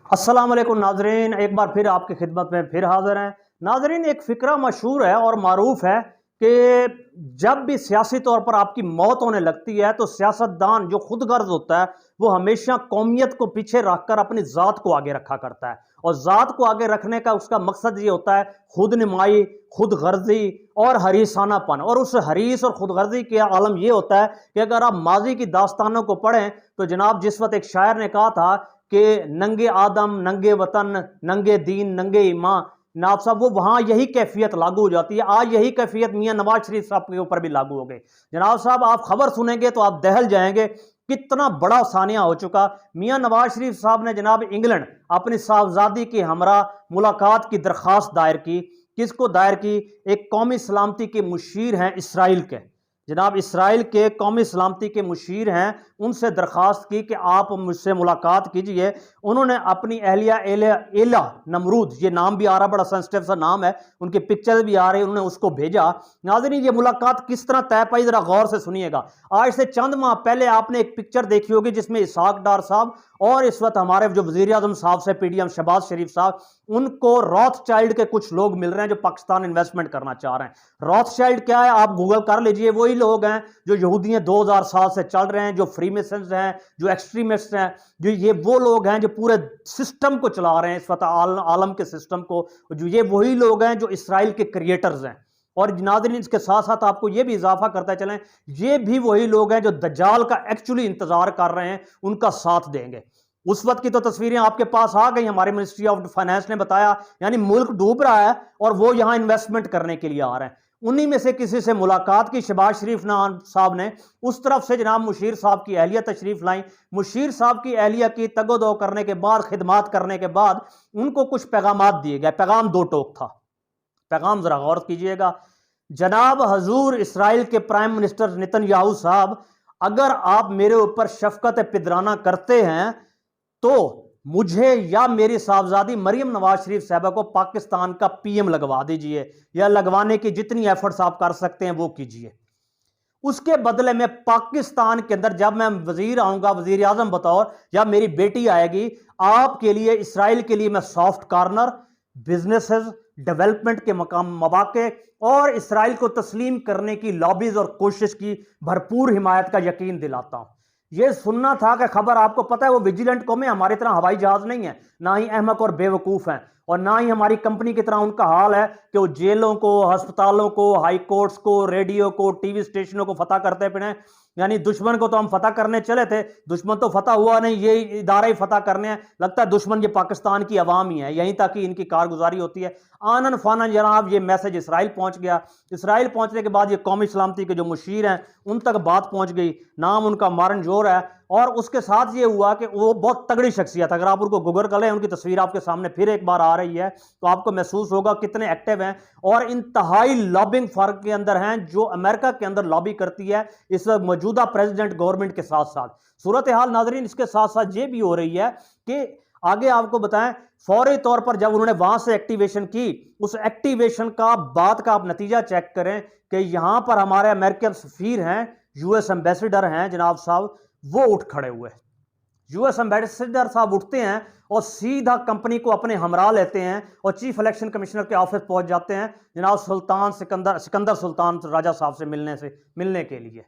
अस्सलाम वालेकुम नाजरीन, एक बार फिर आपकी खिदमत में फिर हाजिर हैं। नाजरीन, एक फ़िक्रा मशहूर है और मारूफ है कि जब भी सियासी तौर पर आपकी मौत होने लगती है तो सियासतदान जो खुदगर्ज होता है वो हमेशा कौमियत को पीछे रखकर अपनी ज़ात को आगे रखा करता है। और ज़ात को आगे रखने का उसका मकसद ये होता है खुद नुमाई, खुद गर्जी और हरीसानापन। और उस हरीस और खुदगर्जी के आलम ये होता है कि अगर आप माजी की दास्तानों को पढ़ें तो जनाब जिस वक्त एक शायर ने कहा था कि नंगे आदम, नंगे वतन, नंगे दीन, नंगे ईमान, नाब साहब, वो वहां यही कैफियत लागू हो जाती है। आज यही कैफियत मियां नवाज शरीफ साहब के ऊपर भी लागू हो गई। जनाब साहब, आप खबर सुनेंगे तो आप दहल जाएंगे कितना बड़ा सानिया हो चुका। मियां नवाज शरीफ साहब ने जनाब इंग्लैंड अपनी साहबजादी के हमरा मुलाकात की दरखास्त दायर की। किसको दायर की? एक कौमी सलामती के मुशीर हैं इसराइल के, जनाब इसराइल के कौमी सलामती के मुशीर हैं, उनसे दरख्वास्त की कि आप मुझसे मुलाकात कीजिए। उन्होंने अपनी अहलिया एला नमरूद, ये नाम भी आ रहा, बड़ा सेंसिटिव सा नाम है, उनकी पिक्चर भी आ रही, उन्होंने उसको भेजा। नाज़रीन, ये मुलाकात किस तरह तय पाई, जरा गौर से सुनिएगा। आज से चंद माह पहले आपने एक पिक्चर देखी होगी जिसमें इसहाक डार साहब और इस वक्त हमारे जो वजीर आजम साहब से पीडीएम शहबाज शरीफ साहब, उनको रॉथचाइल्ड के कुछ लोग मिल रहे हैं जो पाकिस्तान इन्वेस्टमेंट करना चाह रहे हैं। रॉथचाइल्ड क्या है आप गूगल कर लीजिए। वही लोग हैं जो यहूदियां 2000 साल से चल रहे हैं, जो फ्रीमेसन्स हैं, जो एक्सट्रीमिस्ट हैं, जो ये वो लोग हैं जो पूरे सिस्टम को चला रहे हैं, इस वक्त आलम के सिस्टम को। जो ये वही लोग हैं जो इसराइल के क्रिएटर्स हैं। और नाज़रीन, इसके साथ साथ आपको ये भी इजाफा करते चलें, ये भी वही लोग हैं जो दज्जाल का एक्चुअली इंतजार कर रहे हैं, उनका साथ देंगे। उस वक्त की तो तस्वीरें आपके पास आ गई, हमारे मिनिस्ट्री ऑफ फाइनेंस ने बताया, यानी मुल्क डूब रहा है और वो यहां इन्वेस्टमेंट करने के लिए आ रहे हैं। उन्हीं में से किसी से मुलाकात की शहबाज शरीफ साहब ने, उस तरफ से जनाब मुशीर साहब की अहलिया तशरीफ लाई। मुशीर साहब की अहलिया की तगोदो करने के बाद, खिदमात करने के बाद, उनको कुछ पैगाम दिए गए। पैगाम दो टोक था। पैगाम जरा गौर कीजिएगा। जनाब हजूर इसराइल के प्राइम मिनिस्टर नेतन्याहू साहब, अगर आप मेरे ऊपर शफकत पिदराना करते हैं तो मुझे या मेरी साहबजादी मरियम नवाज शरीफ साहबा को पाकिस्तान का पीएम लगवा दीजिए, या लगवाने की जितनी एफर्ट्स आप कर सकते हैं वो कीजिए। उसके बदले में पाकिस्तान के अंदर जब मैं वजीर आऊंगा, वजीर आजम बतौर, या मेरी बेटी आएगी, आपके लिए, इसराइल के लिए मैं सॉफ्ट कॉर्नर, बिजनेसेस, डेवलपमेंट के मौके और इसराइल को तस्लीम करने की लॉबीज और कोशिश की भरपूर हिमायत का यकीन दिलाता हूं। यह सुनना था कि खबर, आपको पता है वो विजिलेंट कौम है, हमारी तरह हवाई जहाज नहीं है, ना ही अहमक और बेवकूफ हैं, और ना ही हमारी कंपनी की तरह उनका हाल है कि वो जेलों को, अस्पतालों को, हाई कोर्ट्स को, रेडियो को, टीवी स्टेशनों को फतह करते फिरें। यानी दुश्मन को तो हम फतह करने चले थे, दुश्मन तो फतह हुआ नहीं, ये इदारा ही फतह करने हैं। लगता है दुश्मन ये पाकिस्तान की अवाम ही है, यहीं तक ही इनकी कारगुजारी होती है। आनन फानन जनाब ये मैसेज इसराइल पहुंच गया। इसराइल पहुंचने के बाद ये कौमी सलामती के जो मुशीर हैं उन तक बात पहुंच गई। नाम उनका मारन जोर है। और उसके साथ ये हुआ कि वो बहुत तगड़ी शख्सियत, अगर आप उनको गूगल कर लें, उनकी तस्वीर आपके सामने फिर एक बार आ रही है तो आपको महसूस होगा कितने एक्टिव हैं और इंतहाई लॉबिंग फर्क के अंदर हैं, जो अमेरिका के अंदर लॉबी करती है इस वक्त मौजूदा प्रेसिडेंट गवर्नमेंट के साथ साथ। सूरत हाल नाजरीन इसके साथ साथ ये भी हो रही है कि आगे आपको बताएं, फौरी तौर पर जब उन्होंने वहां से एक्टिवेशन की, उस एक्टिवेशन का बात का आप नतीजा चेक करें कि यहां पर हमारे अमेरिकन सफीर हैं, यूएस एम्बेसडर हैं जनाब साहब, वो उठ खड़े हुए। यूएस एम्बेसडर साहब उठते हैं और सीधा कंपनी को अपने हमरा लेते हैं और चीफ इलेक्शन कमिश्नर के ऑफिस पहुंच जाते हैं जनाब सिकंदर सुल्तान राजा साहब से मिलने के लिए।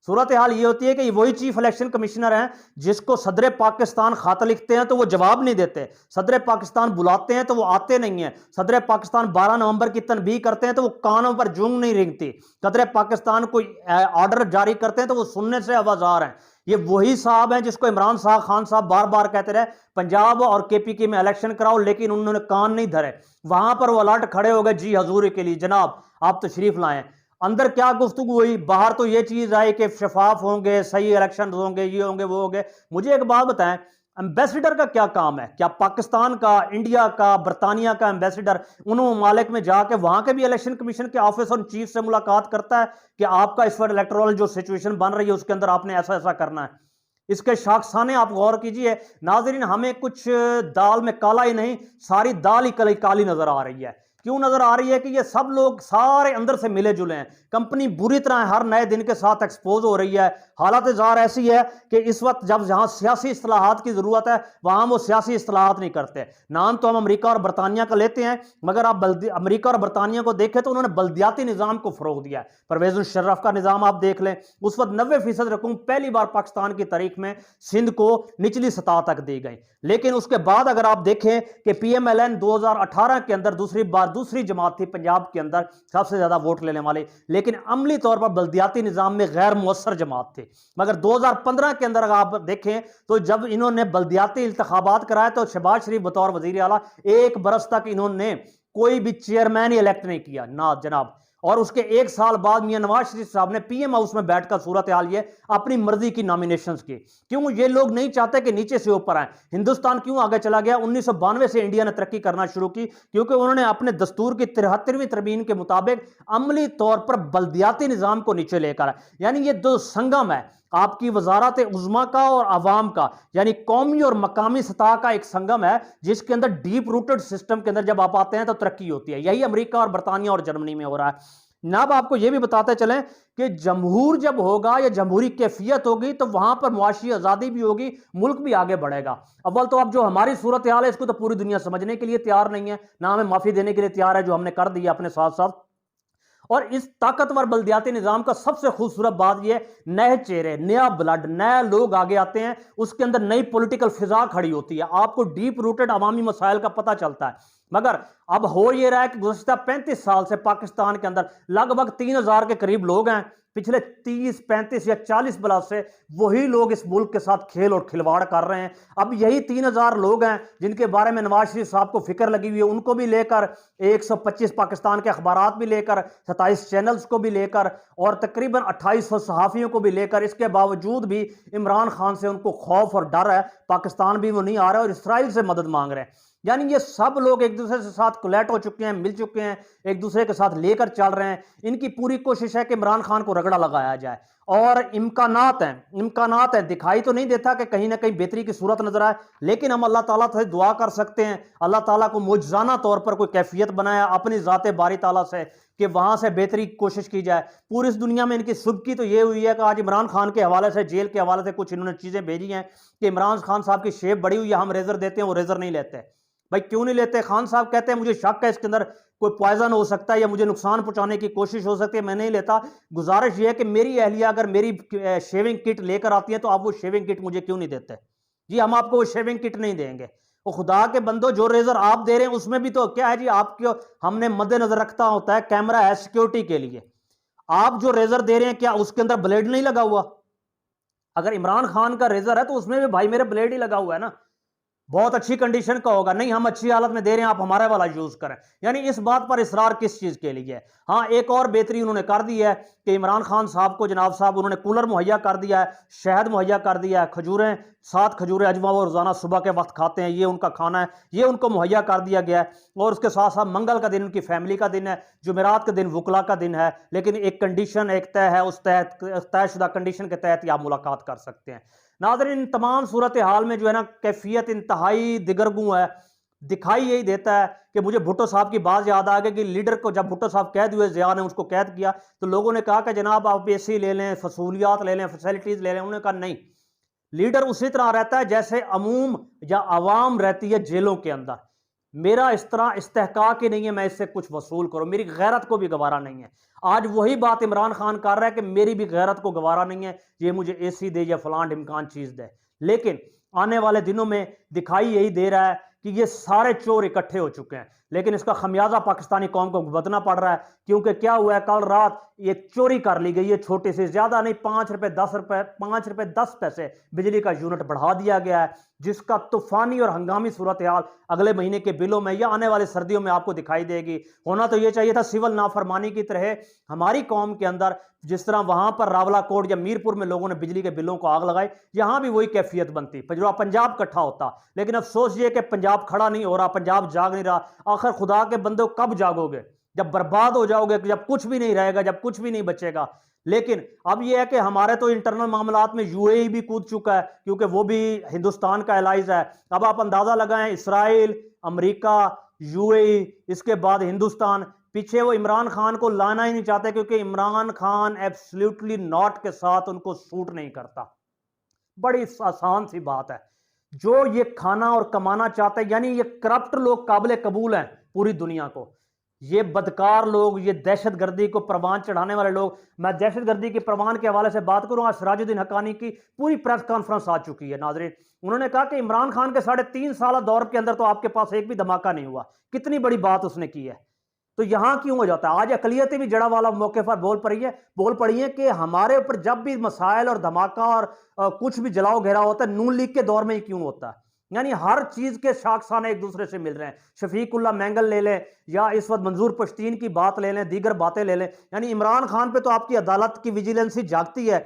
सूरत हाल ये होती है कि वही चीफ इलेक्शन कमिश्नर हैं जिसको सदर पाकिस्तान खत लिखते हैं तो वो जवाब नहीं देते, सदर पाकिस्तान बुलाते हैं तो वो आते नहीं है, सदर पाकिस्तान 12 नवंबर की तनबीह करते हैं तो वो कानों पर जूंग नहीं रेंगती, सदर पाकिस्तान कोई ऑर्डर जारी करते हैं तो वो सुनने से आवाजार हैं। ये वही साहब हैं जिसको इमरान खान साहब बार बार कहते रहे पंजाब और केपीके में इलेक्शन कराओ, लेकिन उन्होंने कान नहीं धरे। वहां पर वो अलर्ट खड़े हो गए, जी हजूर के लिए जनाब आप तशरीफ लाएं। अंदर क्या गुफ्तगू हुई, बाहर तो ये चीज आई कि शफाफ होंगे, सही इलेक्शन होंगे, ये होंगे, वो होंगे। मुझे एक बात बताएं, एम्बेसडर का क्या काम है? क्या पाकिस्तान का, इंडिया का, बरतानिया का एम्बेसडर उन ममालिक में जाके वहां के भी इलेक्शन कमीशन के ऑफिस और चीफ से मुलाकात करता है कि आपका इस पर इलेक्टोरल जो सिचुएशन बन रही है उसके अंदर आपने ऐसा ऐसा करना है? इसके शाखसाने आप गौर कीजिए नाजरीन, हमें कुछ दाल में काला ही नहीं, सारी दाल ही काली नजर आ रही है। क्यों नजर आ रही है कि ये सब लोग सारे अंदर से मिले जुले हैं। कंपनी बुरी तरह हर नए दिन के साथ एक्सपोज हो रही है। हालत जार ऐसी है कि इस वक्त जब जहां सियासी इस्लाहात की जरूरत है वहां वो सियासी इस्लाहात नहीं करते। नाम तो हम अमेरिका और बरतानिया का लेते हैं, मगर आप अमेरिका और बरतानिया को देखें तो उन्होंने बल्दियाती निजाम को फरोग दिया है। परवेज मुशर्रफ का निजाम आप देख लें, उस वक्त 90% रकूम पहली बार पाकिस्तान की तारीख में सिंध को निचली सतह तक दी गई। लेकिन उसके बाद अगर आप देखें कि PMLN 2018 के अंदर दूसरी जमात थी पंजाब के अंदर सबसे ज्यादा वोट लेने वाले, लेकिन अमली तौर पर बल्दियाती निजाम में गैर मुअस्सर जमात थे। मगर 2015 के अंदर अगर आप देखें तो जब इन्होंने बल्दियाती इंतखाबात कराए तो शहबाज शरीफ बतौर वजीर आला 1 बरस तक इन्होंने कोई भी चेयरमैन ही इलेक्ट नहीं किया ना जनाब। और उसके 1 साल बाद मियां नवाज शरीफ साहब ने PM हाउस में बैठकर सूरत हाल ये अपनी मर्जी की नॉमिनेशंस की। क्यों ये लोग नहीं चाहते कि नीचे से ऊपर आए। हिंदुस्तान क्यों आगे चला गया? 1992 से इंडिया ने तरक्की करना शुरू की क्योंकि उन्होंने अपने दस्तूर की 73वीं तरमीम के मुताबिक अमली तौर पर बल्दियाती निजाम को नीचे लेकर आए। यानी ये दो संगम है आपकी वजारत उज़्मा का और अवाम का, यानी कौमी और मकामी सतह का एक संगम है जिसके अंदर डीप रूटेड सिस्टम के अंदर जब आप आते हैं तो तरक्की होती है। यही अमेरिका और बरतानिया और जर्मनी में हो रहा है ना। अब आपको यह भी बताते चलें कि जमहूर जब होगा या जमहूरी कैफियत होगी तो वहां पर मुआशी आजादी भी होगी, मुल्क भी आगे बढ़ेगा। अव्वल तो अब जो हमारी सूरत हाल है इसको तो पूरी दुनिया समझने के लिए तैयार नहीं है, ना हमें माफी देने के लिए तैयार है जो हमने कर दिया अपने साथ साथ। और इस ताकतवर बल्दियाती निजाम का सबसे खूबसूरत बात यह, नए चेहरे, नया ब्लड, नए लोग आगे आते हैं, उसके अंदर नई पॉलिटिकल फिजा खड़ी होती है, आपको डीप रूटेड अवामी मसाइल का पता चलता है। मगर अब हो यह रहा है कि गुज़श्ता 35 साल से पाकिस्तान के अंदर लगभग 3000 के करीब लोग हैं। पिछले 30, 35 या 40 बरस से वही लोग इस मुल्क के साथ खेल और खिलवाड़ कर रहे हैं। अब यही 3000 लोग हैं जिनके बारे में नवाज शरीफ साहब को फिक्र लगी हुई है, उनको भी लेकर 125 पाकिस्तान के अखबारात भी लेकर, 27 चैनल्स को भी लेकर और तकरीबन 2800 सहाफ़ियों को भी लेकर, इसके बावजूद भी इमरान खान से उनको खौफ और डर है। पाकिस्तान भी वो नहीं आ रहा और इसराइल से मदद मांग रहे हैं। यानी ये सब लोग एक दूसरे से साथ कोलैट हो चुके हैं, मिल चुके हैं, एक दूसरे के साथ लेकर चल रहे हैं। इनकी पूरी कोशिश है कि इमरान खान को रगड़ा लगाया जाए और इम्कानात हैं, दिखाई तो नहीं देता कि कहीं ना कहीं बेहतरी की सूरत नजर आए, लेकिन हम अल्लाह ताला से दुआ कर सकते हैं, अल्लाह ताला को मुजजाना तौर पर कोई कैफियत बनाया अपनी ज़ाते बारी ताला से कि वहां से बेहतरी की कोशिश की जाए। पूरी इस दुनिया में इनकी सुबकी तो ये हुई है कि आज इमरान खान के हवाले से, जेल के हवाले से कुछ इन्होंने चीज़ें भेजी हैं कि इमरान खान साहब की शेप बड़ी हुई है, हम रेजर देते हैं, वो रेजर नहीं लेते। भाई क्यों नहीं लेते? खान साहब कहते हैं मुझे शक है इसके अंदर कोई पॉइजन हो सकता है या मुझे नुकसान पहुंचाने की कोशिश हो सकती है, मैं नहीं लेता। गुजारिश ये है कि मेरी अहलिया अगर मेरी शेविंग किट लेकर आती है तो आप वो शेविंग किट मुझे क्यों नहीं देते? जी हम आपको वो शेविंग किट नहीं देंगे। वो खुदा के बंदो, जो रेजर आप दे रहे हैं उसमें भी तो क्या है जी, आपको हमने मद्देनजर रखता होता है, कैमरा है सिक्योरिटी के लिए। आप जो रेजर दे रहे हैं क्या उसके अंदर ब्लेड नहीं लगा हुआ? अगर इमरान खान का रेजर है तो उसमें भी भाई मेरे ब्लेड ही लगा हुआ है ना, बहुत अच्छी कंडीशन का होगा। नहीं हम अच्छी हालत में दे रहे हैं, आप हमारा वाला यूज करें। यानी इस बात पर इसरार किस चीज के लिए है? हाँ एक और बेहतरी उन्होंने कर दी है कि इमरान खान साहब को जनाब साहब उन्होंने कूलर मुहैया कर दिया है, शहद मुहैया कर दिया है, खजूरें 7 खजूरें अजमा वो रोजाना सुबह के वक्त खाते हैं, ये उनका खाना है, ये उनको मुहैया कर दिया गया है। और उसके साथ साथ मंगल का दिन उनकी फैमिली का दिन है, जुमेरात का दिन वुकला का दिन है, लेकिन एक कंडीशन एक तय है, उस तयशुदा कंडीशन के तहत ही आप मुलाकात कर सकते हैं। नाज़रीन तमाम सूरत हाल में जो है ना कैफियत इंतहाई दिगरगू है। दिखाई यही देता है कि मुझे भुट्टो साहब की बात याद आ गई कि लीडर को जब भुट्टो साहब कैद हुए, ज़िया ने उसको कैद किया तो लोगों ने कहा कि जनाब आप AC ले लें, फसूलियात ले लें, फैसिलिटीज़ ले लें। उन्होंने कहा नहीं, लीडर उसी तरह रहता है जैसे अमूम या आवाम रहती है जेलों के अंदर। मेरा इस तरह इस्तेहकाक ही नहीं है मैं इससे कुछ वसूल करूं, मेरी गैरत को भी गवारा नहीं है। आज वही बात इमरान खान कर रहा है कि मेरी भी गैरत को गवारा नहीं है, ये मुझे AC दे या फलान ढिमकान चीज दे। लेकिन आने वाले दिनों में दिखाई यही दे रहा है कि ये सारे चोर इकट्ठे हो चुके हैं, लेकिन इसका खमियाजा पाकिस्तानी कौम को भुगतना पड़ रहा है। क्योंकि क्या हुआ है, कल रात ये चोरी कर ली गई है, छोटी सी, ज्यादा नहीं, 5 रुपए 10 रुपए 5 रुपए 10 पैसे बिजली का यूनिट बढ़ा दिया गया है, जिसका तूफानी और हंगामी सूरत हाल अगले महीने के बिलों में या आने वाले सर्दियों में आपको दिखाई देगी। होना तो ये चाहिए था सिविल नाफरमानी की तरह हमारी कौम के अंदर, जिस तरह वहां पर रावलाकोट या मीरपुर में लोगों ने बिजली के बिलों को आग लगाई, यहां भी वही कैफियत बनती, पूरा पंजाब इकट्ठा होता। लेकिन अफसोस ये कि पंजाब खड़ा नहीं हो रहा, पंजाब जाग नहीं रहा। आखिर खुदा के बंदो कब जागोगे? जब बर्बाद हो जाओगे, जब कुछ भी नहीं रहेगा, जब कुछ भी नहीं बचेगा। लेकिन अब यह है कि हमारे तो इंटरनल मामलात में यूएई भी कूद चुका है, क्योंकि वो भी हिंदुस्तान का एलाइज है। अब आप अंदाजा लगाएं, इसराइल, अमेरिका, यूएई, इसके बाद हिंदुस्तान, पीछे वो इमरान खान को लाना ही नहीं चाहते, क्योंकि इमरान खान एब्सोल्युटली नॉट के साथ उनको सूट नहीं करता। बड़ी आसान सी बात है, जो ये खाना और कमाना चाहते हैं, यानी ये करप्ट लोग काबिल कबूल हैं पूरी दुनिया को। ये बदकार लोग, ये दहशतगर्दी को प्रवान चढ़ाने वाले लोग। मैं दहशतगर्दी के प्रवान के हवाले से बात करूं, आज सिराजुद्दीन हक्कानी की पूरी प्रेस कॉन्फ्रेंस आ चुकी है नाज़रीन। उन्होंने कहा कि इमरान खान के 3.5 साल दौर के अंदर तो आपके पास एक भी धमाका नहीं हुआ। कितनी बड़ी बात उसने की है। तो यहां क्यों हो जाता है? आज अकलियतें भी जड़ा वाला मौके पर बोल पड़ी है कि हमारे ऊपर जब भी मसाइल और धमाका और कुछ भी जलाओ घेराव होता है, नून लीग के दौर में ही क्यों होता है। यानी हर चीज के शाखसाने एक दूसरे से मिल रहे हैं। शफीकुल्ला मैंगल ले लें, या इस वक्त मंजूर पश्तीन की बात ले लें, दीगर बातें ले लें। यानी इमरान खान पे तो आपकी अदालत की विजिलेंसी जागती है।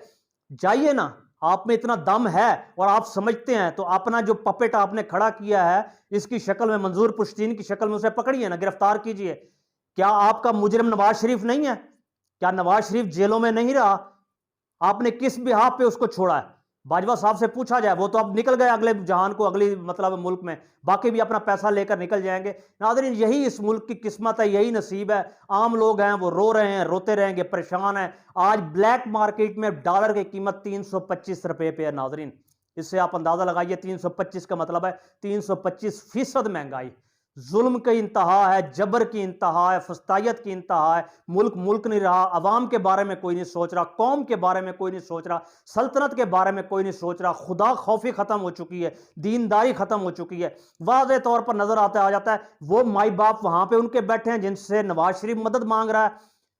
जाइए ना, आप में इतना दम है और आप समझते हैं तो अपना जो पपेट आपने खड़ा किया है, इसकी शक्ल में, मंजूर पश्तीन की शक्ल में, उसे पकड़िए ना, गिरफ्तार कीजिए। क्या आपका मुजरिम नवाज शरीफ नहीं है? क्या नवाज शरीफ जेलों में नहीं रहा? आपने किस बिहाफ पे उसको छोड़ा है? बाजवा साहब से पूछा जाए, वो तो अब निकल गए अगले जहान को, अगली मतलब मुल्क में, बाकी भी अपना पैसा लेकर निकल जाएंगे। नाज़रीन, यही इस मुल्क की किस्मत है, यही नसीब है। आम लोग हैं वो रो रहे हैं, रोते रहेंगे, परेशान हैं। आज ब्लैक मार्केट में डॉलर की कीमत 325 रुपए पे है नाज़रीन। इससे आप अंदाजा लगाइए, 325 का मतलब है 325% महंगाई। जुल्म की इंतहा है, जबर की इंतहा है, फस्तायत की इंतहा है। मुल्क मुल्क नहीं रहा। अवाम के बारे में कोई नहीं सोच रहा, कौम के बारे में कोई नहीं सोच रहा, सल्तनत के बारे में कोई नहीं सोच रहा। खुदा खौफी खत्म हो चुकी है, दीनदारी खत्म हो चुकी है। वाज़े तौर पर नजर आ जाता है वो माई बाप वहां पे उनके बैठे हैं जिनसे नवाज शरीफ मदद मांग रहा है,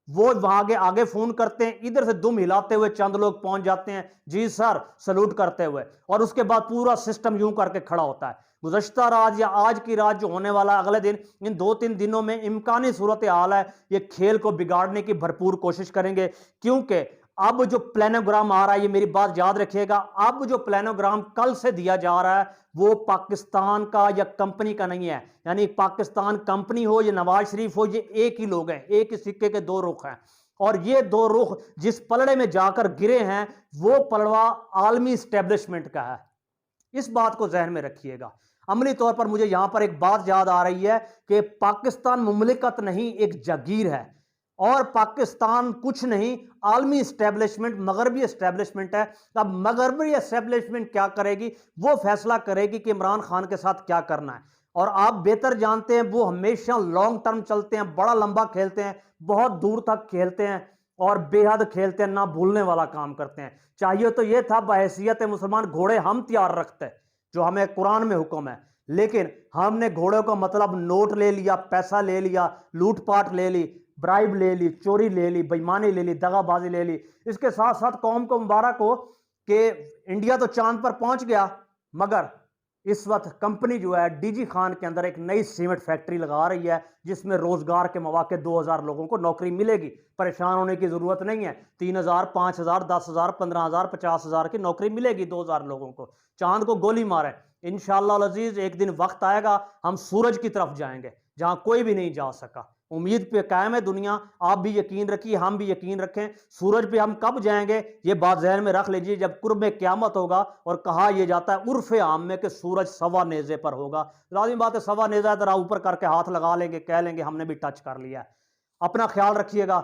वो वहां के आगे फोन करते हैं, इधर से दुम हिलाते हुए चंद लोग पहुंच जाते हैं, जी सर सलूट करते हुए, और उसके बाद पूरा सिस्टम यूं करके खड़ा होता है। गुज़श्ता रात या आज की रात जो होने वाला अगले दिन, इन 2-3 दिनों में इम्कानी सूरत हाल है, ये खेल को बिगाड़ने की भरपूर कोशिश करेंगे। क्योंकि अब जो प्लानोग्राम आ रहा है, ये मेरी बात याद रखिएगा, अब जो प्लानोग्राम कल से दिया जा रहा है वो पाकिस्तान का या कंपनी का नहीं है। यानी पाकिस्तान कंपनी हो या नवाज शरीफ हो, ये एक ही लोग हैं, एक ही सिक्के के दो रुख हैं। और ये दो रुख जिस पलड़े में जाकर गिरे हैं, वो पलड़ा आलमी स्टैब्लिशमेंट का है। इस बात को जहन में रखिएगा। अमली तौर पर मुझे यहां पर एक बात याद आ रही है कि पाकिस्तान मुमलिकत नहीं, एक जागीर है। और पाकिस्तान कुछ नहीं, आलमी एस्टेब्लिशमेंट, मगरबी एस्टेब्लिशमेंट है। अब मगरबी एस्टेब्लिशमेंट क्या करेगी, वो फैसला करेगी कि इमरान खान के साथ क्या करना है। और आप बेहतर जानते हैं, वो हमेशा लॉन्ग टर्म चलते हैं, बड़ा लंबा खेलते हैं, बहुत दूर तक खेलते हैं और बेहद खेलते हैं, ना भूलने वाला काम करते हैं। चाहिए तो यह था बहैसियत मुसलमान घोड़े हम तैयार रखते हैं, जो हमें कुरान में हुक्म है, लेकिन हमने घोड़े का मतलब नोट ले लिया, पैसा ले लिया, लूटपाट ले ली, ब्राइब ले ली, चोरी ले ली, बेईमानी ले ली, दगाबाजी ले ली। इसके साथ साथ कौम को मुबारक हो कि इंडिया तो चांद पर पहुंच गया, मगर इस वक्त कंपनी जो है डीजी खान के अंदर एक नई सीमेंट फैक्ट्री लगा रही है, जिसमें रोजगार के मौके 2000 लोगों को नौकरी मिलेगी। परेशान होने की जरूरत नहीं है। 3000, 5000, 10,000, 15,000, 50,000 की नौकरी मिलेगी 2000 लोगों को। चांद को गोली मारे, इंशाअल्लाह अजीज एक दिन वक्त आएगा, हम सूरज की तरफ जाएंगे जहां कोई भी नहीं जा सका। उम्मीद पे कायम है दुनिया, आप भी यकीन रखिए, हम भी यकीन रखें। सूरज पे हम कब जाएंगे, ये बात ज़हन में रख लीजिए, जब कुर्ब में क़यामत होगा। और कहा यह जाता है उर्फ़ आम में कि सूरज सवा नेज़े पर होगा। लाज़िम बात है, सवा नेज़ा जरा ऊपर करके हाथ लगा लेंगे, कह लेंगे हमने भी टच कर लिया है। अपना ख्याल रखिएगा।